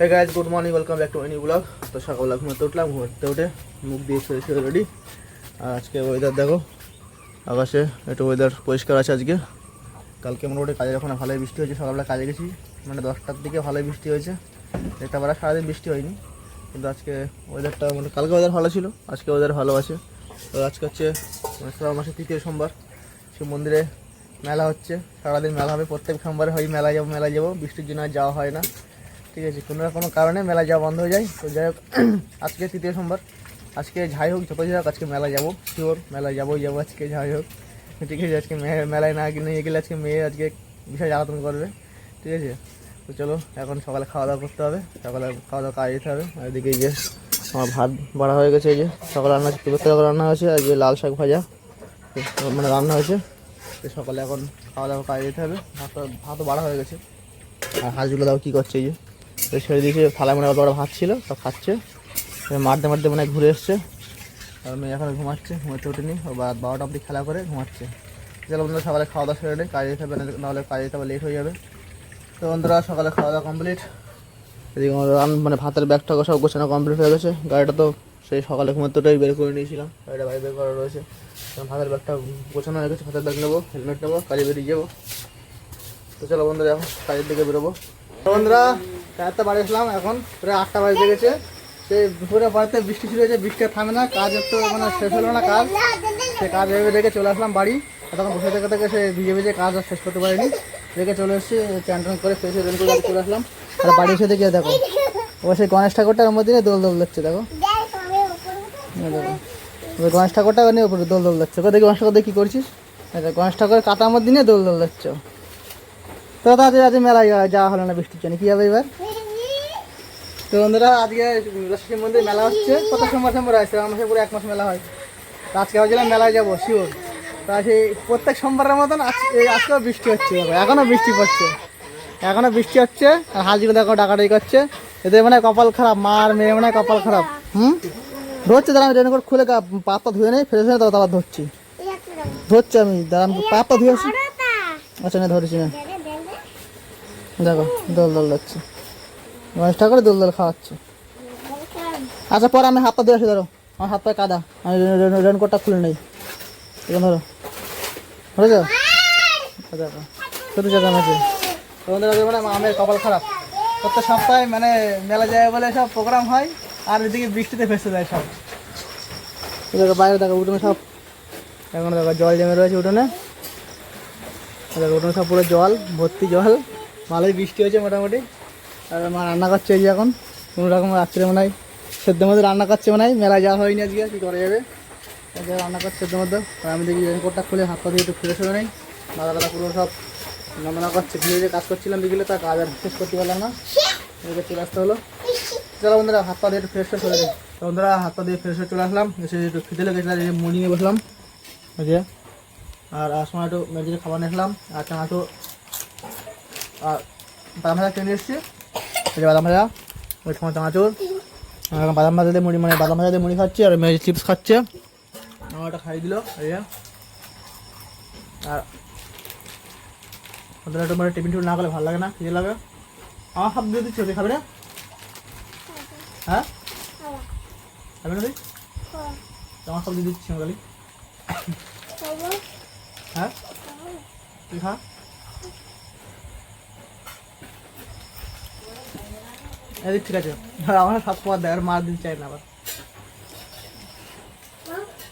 Hey guys good morning welcome back to any blog. तो सकालবেলা ঘুমাতে উঠলাম, ঘুমাতে উঠে মুখ দিয়ে শুয়ে রেডি। আর আজকে ওয়েদার দেখো, আকাশে একটু ওয়েদার পরিষ্কার আছে আজকে। কালকে মোটামুটি কাজে যখন ভালোই বৃষ্টি হয়েছে, সকালবেলা কাজে গেছি মানে 10টার দিকে ভালোই বৃষ্টি হয়েছে। এটা বেলা সারাদিন বৃষ্টি হয়নি, কিন্তু আজকে ওয়েদারটা মানে কালকে ওয়েদার ভালো ছিল, আজকে ওয়েদার ভালো আছে। তো আজকে হচ্ছে শ্রাবণ মাসের 3য় সোমবার, শিব মন্দিরে মেলা হচ্ছে, সারাদিন মেলা হবে। প্রত্যেক সোমবারে হয় মেলায় যাবো, বৃষ্টির জন্য আর যাওয়া হয় না, ঠিক আছে। কোনো না কোনো কারণে মেলা যাওয়া বন্ধ হয়ে যায়। তো যাই হোক, আজকে 3য় সোমবার, আজকে যাই হোক যত যাই হোক আজকে মেলায় যাবো, শিওর মেলায় যাবো আজকে যাই হোক, ঠিক আছে। আজকে মেলায় না নিয়ে গেলে আজকে মেয়ে আজকে বিশাল জ্বালাতন করবে, ঠিক আছে। তো চলো এখন সকালে খাওয়া দাওয়া করতে হবে, সকালে খাওয়া দাওয়া কাজে যেতে হবে। আর এদিকে এই যে আমার ভাত বাড়া হয়ে গেছে, এই যে সকালে রান্না তুবের রান্না হয়েছে, আর যে লাল শাক ভাজা মানে রান্না হয়েছে। তো সকালে এখন খাওয়া দাওয়া কাজে যেতে হবে, ভাতও বাড়া হয়ে গেছে। আর হাঁসগুলো দাও কী করছে, এই যে তো ছেড়ে দিয়েছে থালায়, মানে অত বড় ভাত ছিল সব খাচ্ছে, মারতে মারতে মানে ঘুরে এসছে। আর মেয়ে এখন ঘুমাচ্ছে, ঘুমাতে ওঠেনি, ও 12টা অবধি খেলা করে ঘুমাচ্ছে। চলো বন্ধুরা সকালে খাওয়া দাওয়া সেরে নেই, কাজে যেতে হবে, নাহলে কাজে যেতে হবে লেট হয়ে যাবে। তো বন্ধুরা সকালে খাওয়া দাওয়া কমপ্লিট, এদিকে মানে ভাতের ব্যাগটা সব গোছানো কমপ্লিট হয়ে গেছে। গাড়িটা তো সেই সকালে ঘুমাতে ওটাই বের করে নিয়েছিলাম, গাড়িটা বাইরে বের করা রয়েছে। ভাতের ব্যাগটা গোছানো হয়ে গেছে, ভাতের ব্যাগ নেবো, হেলমেট নেবো, কাজে বেরিয়ে যাবো। তো চলো বন্ধুরা এখন কাজের দিকে বেরোবো। বন্ধুরা চারটা বাড়ি আসলাম, এখন প্রায় 8টা বাজে গেছে। সেই দুপুরে বাড়িতে বৃষ্টি শুরু হয়েছে, বৃষ্টি থামে না, কাজ একটু মানে শেষ হলো না কাজ, সে কাজ ভেবে রেখে চলে আসলাম বাড়ি। তখন বসে থেকে সে ভিজে কাজ আর শেষ করতে পারিনি, রেখে চলে এসেছি, চান টান করে ফ্রেশ রেন করে চলে আসলাম। আর বাড়ি এসে দেখে দেখো ও সেই গণেশ ঠাকুরটার মধ্যে দোল দোল দেখছে, দেখো গণেশ ঠাকুরটা নিয়ে উপরে দোল দোল দেখছে। দেখি গণেশ ঠাকুর কী করছিস, গণেশ ঠাকুরের কাটার মধ্যে নিয়ে দোল দোল দেখছো। তো আজকে মেলায় যাওয়া হলো না বৃষ্টির জন্য, কী হবে এবার। তো বন্ধুরা আজকে শিব মন্দির মেলা হচ্ছে, কত সোমবার আছে, আমার মাসে পুরো 1 মাস মেলা হয়। তো আজকে ভাবছিলাম মেলায় যাবো শিওর। তা সেই প্রত্যেক সোমবারের মতন আজকেও বৃষ্টি হচ্ছে, এখনও বৃষ্টি পড়ছে, এখনও বৃষ্টি হচ্ছে। আর হাঁসগুলো দেখো ডাকাডাকি করছে, এদের মানে কপাল খারাপ, মার মেয়ে মানে কপাল খারাপ। ধরছে দাঁড়া, আমি রেনকোট খুলে পাতা ধুয়ে নেই, ফ্রেশ হয়ে তারপর ধরছি, আমি দাঁড়া পাতা ধুয়ে আসি। আচ্ছা না ধরেছি না, দেখো দোল দোল যাচ্ছে, গণেশ ঠাকুরে দোল দোল খাওয়াচ্ছে। আচ্ছা পরে আমি হাত পা ধুয়ে আসি, ধরো আমার হাত পায়ে কাদা, আমি রেনকোটটা খুলে নেই, এখন ধরো বুঝেছ। দেখো শুধু জায়গা আছে তোমাদের মানে আমের কপাল খারাপ, প্রত্যেক সপ্তাহে মানে মেলা যায় বলে সব প্রোগ্রাম হয়, আর এদিকে বৃষ্টিতে ফেসে যায় সব। দেখো বাইরে দেখো উঠোনে সব, এখন দেখো জল জমে রয়েছে উঠোনে, দেখো উঠোনে সব পুরো জল ভর্তি জল, ভালোই বৃষ্টি হয়েছে মোটামুটি। আর মা রান্না করছে এই যে এখন, কোনো রকম রাত্রে মনে হয় সেদ্ধ মধ্যে রান্না করছে, মনে হয় মেলায় যাওয়া হয়নি আজকে, কী করা যাবে, রান্না করছে সেদ্ধ মধ্যে। আর আমি দেখি রেনকোটটা খুলে হাত পা দিয়ে একটু ফ্রেশ হয়ে নেই, মাথা টাথা পুরো সব নমনা করছে, ধীরে কাজ করছিলাম বিকেলে, তার কাজ আর শেষ করতে পারলাম না, এদিকে চলে আসতে হলো। চলো বন্ধুরা হাত পা দিয়ে একটু ফ্রেশ হয়ে চলে, বন্ধুরা হাত পা দিয়ে ফ্রেশ হয়ে চলে আসলাম, এসে একটু খেতে লেগেছিলাম, এই মুড়ি নিয়ে বসলাম ওই যে। আর সময় একটু মেয়েদিকে খাবার নিয়ে আসলাম, আর চানাচুর আর বাদাম ভাজা কিনে এসেছি, এই যে বাদাম ভাজা, ওই সময় চানাচুর, বাদাম ভাজা দিয়ে মুড়ি, মানে বাদাম ভাজা দিয়ে মুড়ি খাচ্ছি, আর মেয়ে চিপস খাচ্ছে, আমার একটা খাইয়ে দিল এই যে। আর ওদের একটু মানে টিফিন না করলে ভালো লাগে না, খিদে লাগে। আমার সব দিয়ে দিচ্ছি, খাবে না? হ্যাঁ খাবে না তুই? আমার সব দিয়ে দিচ্ছি খালি, হ্যাঁ তুই খা। এদিক ঠিক আছে, আমার সব পর দেয়, আর মার দিতে চাই না আবার।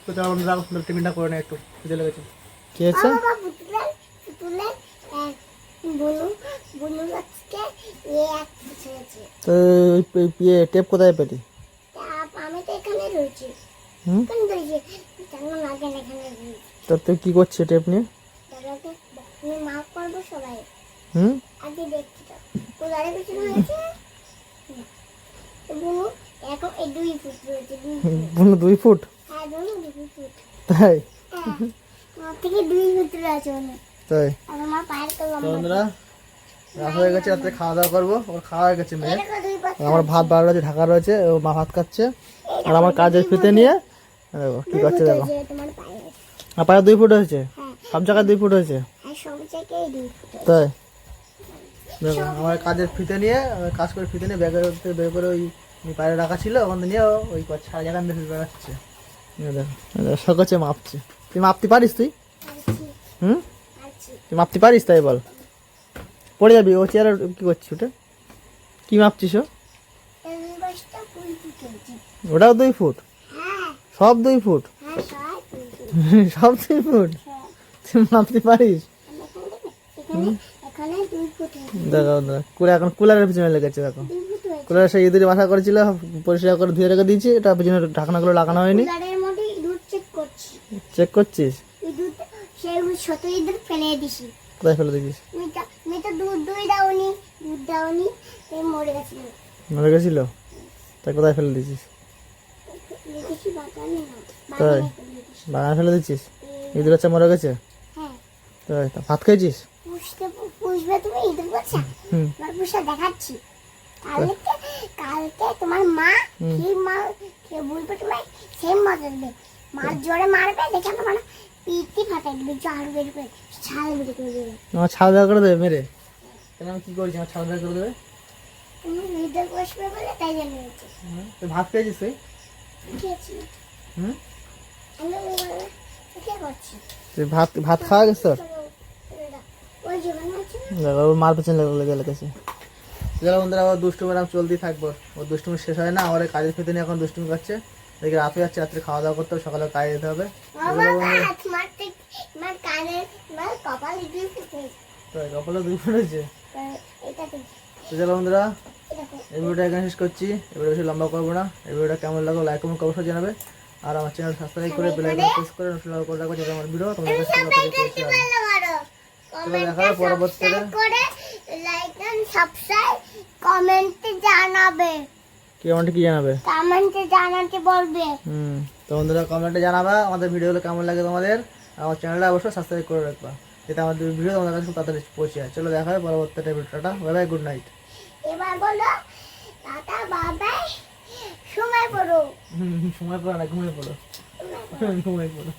তো চলো বন্ধুরা টিফিনটা করে নেই, একটু খিদে লেগেছে। কি হয়েছে? তো টেপ কোথায় পেলি? তো তুই কি করছিস টেপ নিয়ে? বুনু 2 ফুট? তাই তাই বন্ধুরা রাত হয়ে গেছে, রাত্রে খাওয়া দাওয়া করবো, ওর খাওয়া হয়ে গেছে মেয়ে, আমার ভাত বাড়া রয়েছে, ঢাকা রয়েছে, ও মা ভাত খাচ্ছে, আর আমার কাজের ফিতে নিয়ে দেখো কি করছে, দেখো আর পায়ে 2 ফুট হয়েছে, সব জায়গায় 2 ফুট হয়েছে, তাই দেখো আমার কাজের ফিতে নিয়ে কাজ করে ফিতে নিয়ে ব্যাগের মধ্যে বের করে ওই বাইরে রাখা ছিল ওখান থেকে নিয়ে ওই সারা জায়গা দিয়ে বেড়াচ্ছে। দেখো শখ হচ্ছে মাপছে। তুই মাপতে পারিস তুই? হুম, তুই মাপতে পারিস তাই বল। পড়ে যাবি। ও চেয়ারে কি করছিস ওটা? কি মাপছিস? ওটাও 2 ফুট? সব 2 ফুট? সব 2 ফুট? তুই মাপতে পারিস? দেখো এখন কুলারের পিছনে লেগেছে। দেখো কুলারের সেই ইঁদুরে বাসা করেছিল, পরিষ্কার করে ধুয়ে রেখে দিয়েছি। এটা পিছনে ঢাকনাগুলো লাগানো হয়নি। চেক করছিস? কোথায় ফেলে দিয়েছিস? মরে গেছিল? তাই কোথায় ফেলে দিয়েছিস? তাই বাগানে ফেলে দিচ্ছিস? ইঁদুর বাচ্চা মরে গেছে? তাই ভাত খেয়েছিস? দেখাচ্ছি কালকে তোমার মা সেই মা বলবে তোমার সেম মজা দেবে। মার জোরে মারবে দেখে তোমার পিঠি ফাটাই দিবে, ঝাড় বের করে ছাল বের করে দেবে। আমার ছাল বের করে দেবে মেরে? কেন আমি কি করেছি আমার ছাল বের করে দেবে? তুমি ভিডিও বসবে বলে তাই জন্য হচ্ছে। তুই ভাত খেয়েছিস? তুই খেয়েছি। হুম, আমি কি করছি? তুই ভাত খাওয়া গেছে তোর? ওই জীবন আছে দেখো ওর মার পেছনে লেগে লেগেছে। চলো বন্ধুরা, আবার দুষ্টুমি এরকম চলতেই থাকবো। ওর দুষ্টুমি শেষ হয় না। আমার কাজের ফেতে নিয়ে এখন দুষ্টুমি করছে। দেখি রাত হয়ে যাচ্ছে, রাত্রে খাওয়া দাওয়া করতে হবে, সকালে কাজে যেতে হবে। কপালে 2 ফুট হয়েছে। তো চলো বন্ধুরা, এই ভিডিওটা এখানে শেষ করছি। এই ভিডিও বেশি লম্বা করবো না। এই ভিডিওটা কেমন লাগলো লাইক কমেন্ট অবশ্যই জানাবে। আর আমার চ্যানেল সাবস্ক্রাইব করে বেল আইকন প্রেস করে নোটিফিকেশন করে রাখবে যাতে আমার ভিডিও তোমাদের কাছে তাড়াতাড়ি পৌঁছে যায়। চলো দেখা হবে পরবর্তীতে। লাইক এন্ড সাবস্ক্রাইব কমেন্টে জানাবে। কি জানাবে? কমেন্টে জানাতে বলবে। তো বন্ধুরা কমেন্টে জানাবা আমাদের ভিডিওগুলো কেমন লাগে তোমাদের। আমার চ্যানেলটা অবশ্যই সাবস্ক্রাইব করে রাখবা যাতে আমাদের ভিডিও তোমাদের কাছে খুব তাড়াতাড়ি পৌঁছে যায়। চলো দেখা হবে পরবর্তীতে ভিডিওটা। Bye bye, good night. এবার বলো টাটা বাই বাই। সময় পড়ো। সময় পড়ো না, ঘুমিয়ে পড়ো। ঘুমিয়ে পড়ো।